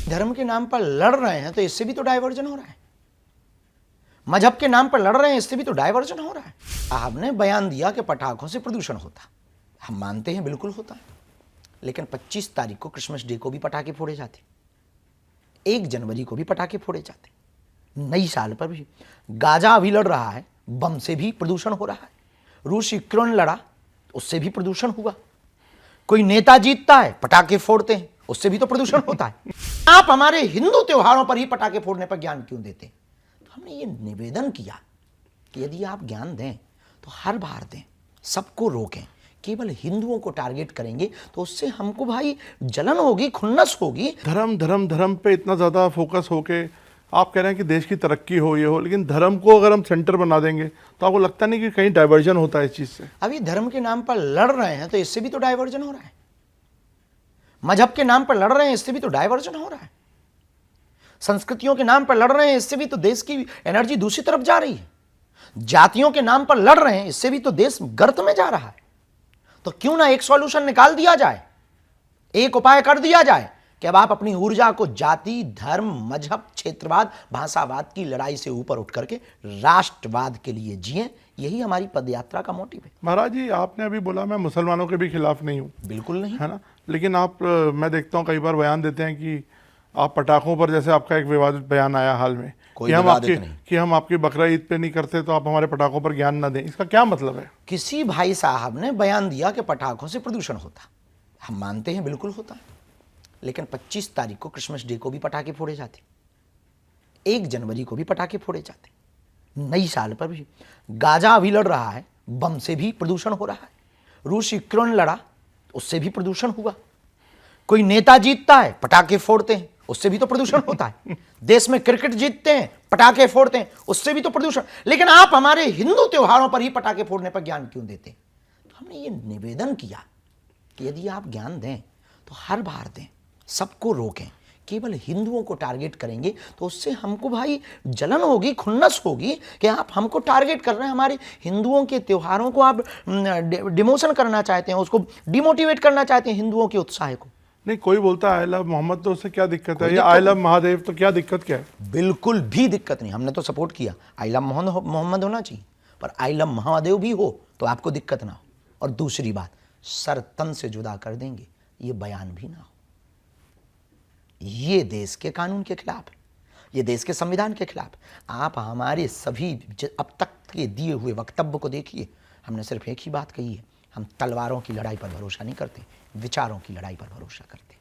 धर्म के नाम पर लड़ रहे हैं तो इससे भी तो डायवर्जन हो रहा है। मजहब के नाम पर लड़ रहे हैं, इससे भी तो डायवर्जन हो रहा है। आपने बयान दिया कि पटाखों से प्रदूषण होता, हम मानते हैं बिल्कुल होता है, लेकिन 25 तारीख को क्रिसमस डे को भी पटाखे फोड़े जाते, 1 जनवरी को भी पटाखे फोड़े जाते, नई साल पर भी। गाजा अभी लड़ रहा है, बम से भी प्रदूषण हो रहा है। रूस यूक्रेन लड़ा, उससे भी प्रदूषण हुआ। कोई नेता जीतता है, पटाखे फोड़ते हैं, उससे भी तो प्रदूषण होता है। आप हमारे हिंदू त्योहारों पर ही पटाखे फोड़ने पर ज्ञान क्यों देते? तो हमने ये निवेदन किया कि यदि आप ज्ञान दें तो हर बार दें, सबको रोकें। केवल हिंदुओं को टारगेट करेंगे तो उससे हमको भाई जलन होगी, खुन्नस होगी। धर्म धर्म धर्म पे इतना ज़्यादा फोकस होके आप कह रहे हैं कि देश की तरक्की हो, ये हो, लेकिन धर्म को अगर हम सेंटर बना देंगे तो आपको लगता नहीं कि कहीं डाइवर्जन होता है इस चीज़ से? अभी धर्म के नाम पर लड़ रहे हैं तो इससे भी तो डाइवर्जन हो रहा है। मजहब के नाम पर लड़ रहे हैं, इससे भी तो डाइवर्जन हो रहा है। संस्कृतियों के नाम पर लड़ रहे हैं, इससे भी तो देश की एनर्जी दूसरी तरफ जा रही है। जातियों के नाम पर लड़ रहे हैं, इससे भी तो देश गर्त में जा रहा है। तो क्यों ना एक सॉल्यूशन निकाल दिया जाए, एक उपाय कर दिया जाए कि अब आप अपनी ऊर्जा को जाति, धर्म, मजहब, क्षेत्रवाद, भाषावाद की लड़ाई से ऊपर उठ करके राष्ट्रवाद के लिए जिएं। यही हमारी पदयात्रा का मोटिव है। महाराज जी, आपने अभी बोला मैं मुसलमानों के भी खिलाफ नहीं हूँ, बिल्कुल नहीं है ना, लेकिन आप मैं देखता हूँ कई बार बयान देते हैं कि आप पटाखों पर, जैसे आपका एक विवादित बयान आया हाल में कोई कि हम आपकी बकरा ईद पे नहीं करते तो आप हमारे पटाखों पर ज्ञान ना दें, इसका क्या मतलब है? किसी भाई साहब ने बयान दिया कि पटाखों से प्रदूषण होता, हम मानते हैं बिल्कुल होता है, लेकिन 25 तारीख को क्रिसमस डे को भी पटाखे फोड़े जाते, 1 जनवरी को भी पटाखे फोड़े जाते, नई साल पर भी। गाजा अभी लड़ रहा है, बम से भी प्रदूषण हो रहा है। रूस यूक्रेन लड़ा, उससे भी प्रदूषण हुआ। कोई नेता जीतता है, पटाखे फोड़ते हैं, उससे भी तो प्रदूषण होता है। देश में क्रिकेट जीतते हैं, पटाखे फोड़ते हैं, उससे भी तो प्रदूषण। लेकिन आप हमारे हिंदू त्योहारों पर ही पटाखे फोड़ने पर ज्ञान क्यों देते? तो हमने ये निवेदन किया कि यदि आप ज्ञान दें तो हर बार दें, सबको रोकें। केवल हिंदुओं को टारगेट करेंगे तो उससे हमको भाई जलन होगी, खुन्नस होगी कि आप हमको टारगेट कर रहे हैं। हमारे हिंदुओं के त्योहारों को आप डिमोशन करना चाहते हैं, उसको डिमोटिवेट करना चाहते हैं, हिंदुओं के उत्साह को। नहीं, कोई बोलता है आई लव मोहम्मद, तो उससे क्या दिक्कत है? या आई लव महादेव, तो क्या दिक्कत क्या है? बिल्कुल भी दिक्कत नहीं, हमने तो सपोर्ट किया। आई लव मोहम्मद होना चाहिए, पर आई लव महादेव भी हो तो आपको दिक्कत ना हो। और दूसरी बात, सर तन से जुदा कर देंगे ये बयान भी ना हो। ये देश के कानून के खिलाफ है, ये देश के संविधान के खिलाफ है। आप हमारे सभी अब तक के दिए हुए वक्तव्य को देखिए, हमने सिर्फ एक ही बात कही है, हम तलवारों की लड़ाई पर भरोसा नहीं करते, विचारों की लड़ाई पर भरोसा करते हैं।